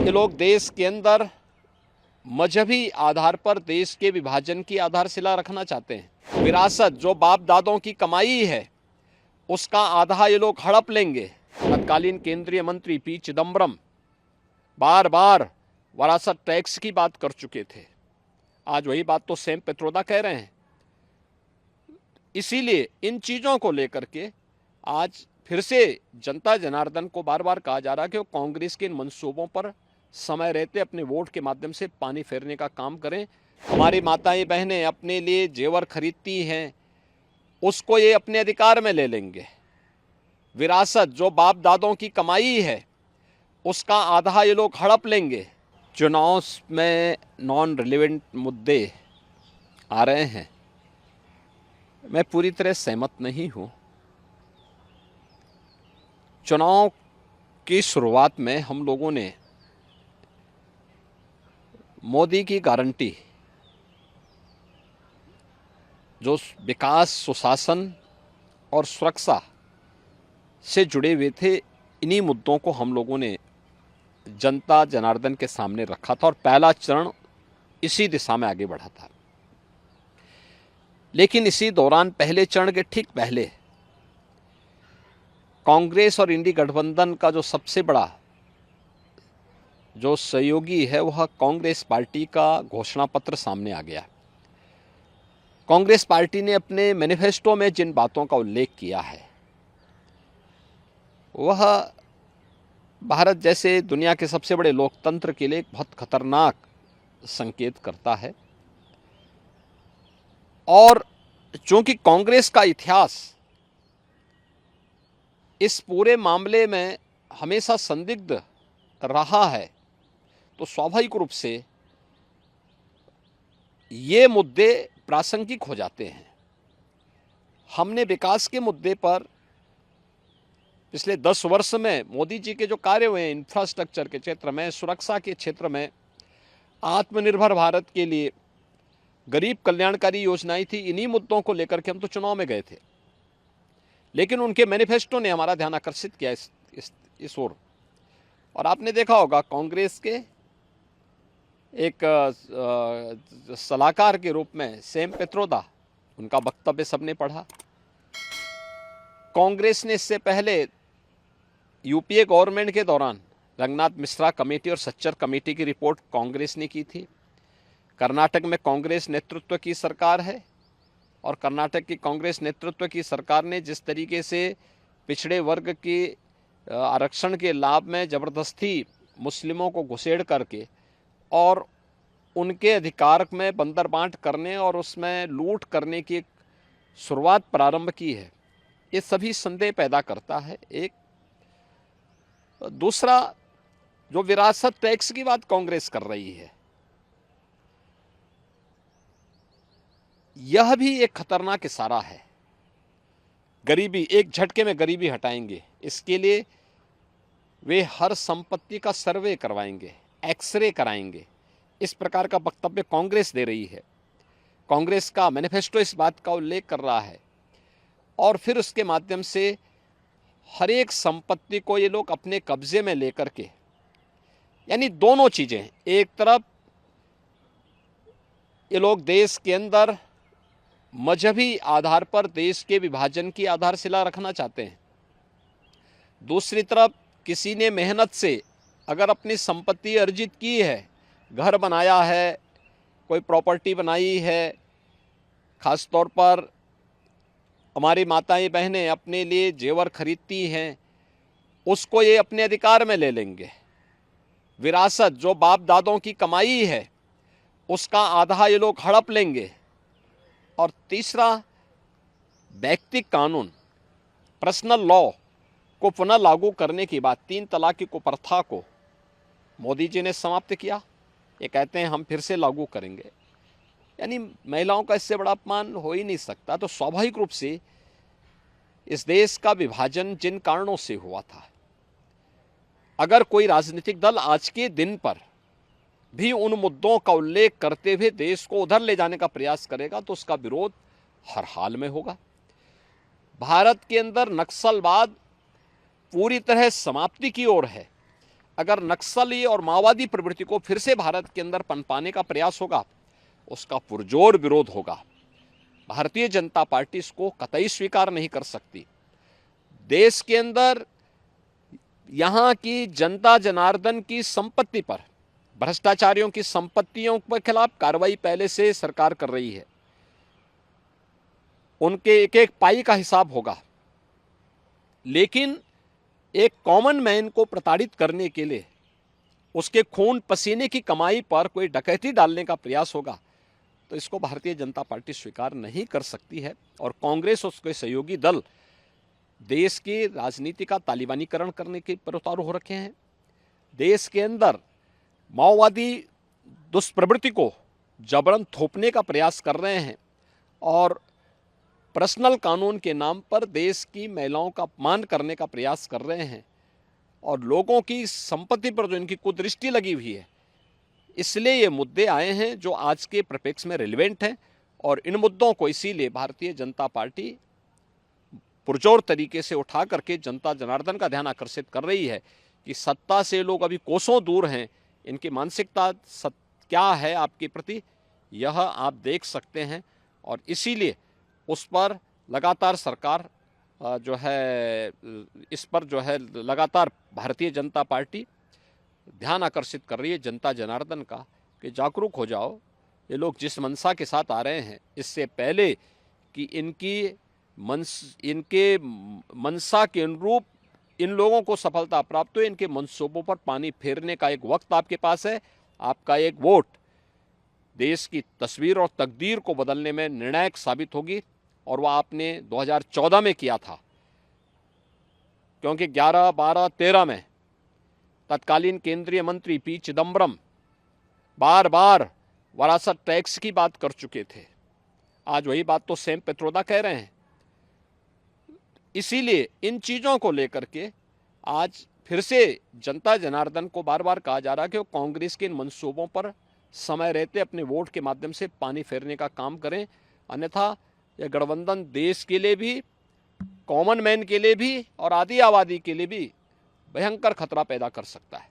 ये लोग देश के अंदर मजहबी आधार पर देश के विभाजन की आधारशिला रखना चाहते हैं। विरासत जो बाप दादों की कमाई है उसका आधा ये लोग हड़प लेंगे। तत्कालीन केंद्रीय मंत्री पी चिदम्बरम बार बार विरासत टैक्स की बात कर चुके थे। आज वही बात तो सैम पित्रोदा कह रहे हैं। इसीलिए इन चीज़ों को लेकर के आज फिर से जनता जनार्दन को बार बार कहा जा रहा है कि वो कांग्रेस के इन मंसूबों पर समय रहते अपने वोट के माध्यम से पानी फेरने का काम करें। हमारी माताएं बहनें अपने लिए जेवर खरीदती हैं, उसको ये अपने अधिकार में ले लेंगे। विरासत जो बाप दादों की कमाई है उसका आधा ये लोग हड़प लेंगे। चुनाव में नॉन रिलेवेंट मुद्दे आ रहे हैं, मैं पूरी तरह सहमत नहीं हूं। चुनाव की शुरुआत में हम लोगों ने मोदी की गारंटी जो विकास, सुशासन और सुरक्षा से जुड़े हुए थे, इन्हीं मुद्दों को हम लोगों ने जनता जनार्दन के सामने रखा था और पहला चरण इसी दिशा में आगे बढ़ा था। लेकिन इसी दौरान पहले चरण के ठीक पहले कांग्रेस और इंडी गठबंधन का जो सबसे बड़ा जो सहयोगी है वह कांग्रेस पार्टी का घोषणा पत्र सामने आ गया। कांग्रेस पार्टी ने अपने मैनिफेस्टो में जिन बातों का उल्लेख किया है वह भारत जैसे दुनिया के सबसे बड़े लोकतंत्र के लिए एक बहुत खतरनाक संकेत करता है। और चूंकि कांग्रेस का इतिहास इस पूरे मामले में हमेशा संदिग्ध रहा है, तो स्वाभाविक रूप से ये मुद्दे प्रासंगिक हो जाते हैं। हमने विकास के मुद्दे पर पिछले 10 वर्ष में मोदी जी के जो कार्य हुए हैं इंफ्रास्ट्रक्चर के क्षेत्र में, सुरक्षा के क्षेत्र में, आत्मनिर्भर भारत के लिए गरीब कल्याणकारी योजनाएं थी, इन्हीं मुद्दों को लेकर के हम तो चुनाव में गए थे। लेकिन उनके मैनिफेस्टो ने हमारा ध्यान आकर्षित किया इस ओर। और आपने देखा होगा कांग्रेस के एक सलाहकार के रूप में सैम पित्रोदा, उनका वक्तव्य सबने पढ़ा। कांग्रेस ने इससे पहले यूपीए गवर्नमेंट के दौरान रंगनाथ मिश्रा कमेटी और सच्चर कमेटी की रिपोर्ट कांग्रेस ने की थी। कर्नाटक में कांग्रेस नेतृत्व की सरकार है और कर्नाटक की कांग्रेस नेतृत्व की सरकार ने जिस तरीके से पिछड़े वर्ग के आरक्षण के लाभ में ज़बरदस्ती मुस्लिमों को घुसेड़ करके और उनके अधिकार में बंदरबांट करने और उसमें लूट करने की एक शुरुआत प्रारंभ की है, ये सभी संदेह पैदा करता है। एक दूसरा, जो विरासत टैक्स की बात कांग्रेस कर रही है, यह भी एक खतरनाक इशारा है। गरीबी, एक झटके में गरीबी हटाएंगे, इसके लिए वे हर संपत्ति का सर्वे करवाएंगे, एक्सरे कराएंगे, इस प्रकार का वक्तव्य कांग्रेस दे रही है। कांग्रेस का मैनिफेस्टो इस बात का उल्लेख कर रहा है और फिर उसके माध्यम से हर एक संपत्ति को ये लोग अपने कब्जे में लेकर के, यानी दोनों चीजें, एक तरफ ये लोग देश के अंदर मजहबी आधार पर देश के विभाजन की आधारशिला रखना चाहते हैं, दूसरी तरफ किसी ने मेहनत से अगर अपनी संपत्ति अर्जित की है, घर बनाया है, कोई प्रॉपर्टी बनाई है, खास तौर पर हमारी माताएं बहनें अपने लिए जेवर खरीदती हैं, उसको ये अपने अधिकार में ले लेंगे। विरासत जो बाप दादों की कमाई है उसका आधा ये लोग हड़प लेंगे। और तीसरा, व्यक्तिगत कानून, पर्सनल लॉ को पुनः लागू करने की बात, 3 तलाक की कुप्रथा को मोदी जी ने समाप्त किया, ये कहते हैं हम फिर से लागू करेंगे। यानी महिलाओं का इससे बड़ा अपमान हो ही नहीं सकता। तो स्वाभाविक रूप से इस देश का विभाजन जिन कारणों से हुआ था, अगर कोई राजनीतिक दल आज के दिन पर भी उन मुद्दों का उल्लेख करते हुए देश को उधर ले जाने का प्रयास करेगा तो उसका विरोध हर हाल में होगा। भारत के अंदर नक्सलवाद पूरी तरह समाप्ति की ओर है। अगर नक्सली और माओवादी प्रवृत्ति को फिर से भारत के अंदर पनपाने का प्रयास होगा, उसका पुरजोर विरोध होगा। भारतीय जनता पार्टी इसको कतई स्वीकार नहीं कर सकती। देश के अंदर यहाँ की जनता जनार्दन की संपत्ति पर, भ्रष्टाचारियों की संपत्तियों के खिलाफ कार्रवाई पहले से सरकार कर रही है। उनके एक एक पाई का हिसाब होगा। लेकिन एक कॉमन मैन को प्रताड़ित करने के लिए उसके खून पसीने की कमाई पर कोई डकैती डालने का प्रयास होगा, तो इसको भारतीय जनता पार्टी स्वीकार नहीं कर सकती है। और कांग्रेस और उसके सहयोगी दल देश की राजनीति का तालिबानीकरण करने के पर उतारू हो रखे हैं। देश के अंदर माओवादी दुष्प्रवृत्ति को जबरन थोपने का प्रयास कर रहे हैं और पर्सनल कानून के नाम पर देश की महिलाओं का अपमान करने का प्रयास कर रहे हैं और लोगों की संपत्ति पर जो इनकी कुदृष्टि लगी हुई है। इसलिए ये मुद्दे आए हैं जो आज के परिप्रेक्ष्य में रिलेवेंट हैं और इन मुद्दों को इसीलिए भारतीय जनता पार्टी पुरजोर तरीके से उठा करके जनता जनार्दन का ध्यान आकर्षित कर रही है कि सत्ता से लोग अभी कोसों दूर हैं। इनकी मानसिकता क्या है आपके प्रति, यह आप देख सकते हैं। और इसीलिए उस पर लगातार सरकार जो है, इस पर जो है लगातार भारतीय जनता पार्टी ध्यान आकर्षित कर रही है जनता जनार्दन का कि जागरूक हो जाओ। ये लोग जिस मंशा के साथ आ रहे हैं, इससे पहले कि इनके मंशा के अनुरूप इन लोगों को सफलता प्राप्त हो, इनके मंसूबों पर पानी फेरने का एक वक्त आपके पास है। आपका एक वोट देश की तस्वीर और तकदीर को बदलने में निर्णायक साबित होगी और वह आपने 2014 में किया था, क्योंकि 11, 12, 13 में तत्कालीन केंद्रीय मंत्री पी चिदम्बरम बार बार वरासत टैक्स की बात कर चुके थे। आज वही बात तो सैम पित्रोदा कह रहे हैं। इसीलिए इन चीज़ों को लेकर के आज फिर से जनता जनार्दन को बार बार कहा जा रहा है कि वो कांग्रेस के इन मंसूबों पर समय रहते अपने वोट के माध्यम से पानी फेरने का काम करें, अन्यथा यह गठबंधन देश के लिए भी, कॉमन मैन के लिए भी और आदि आबादी के लिए भी भयंकर खतरा पैदा कर सकता है।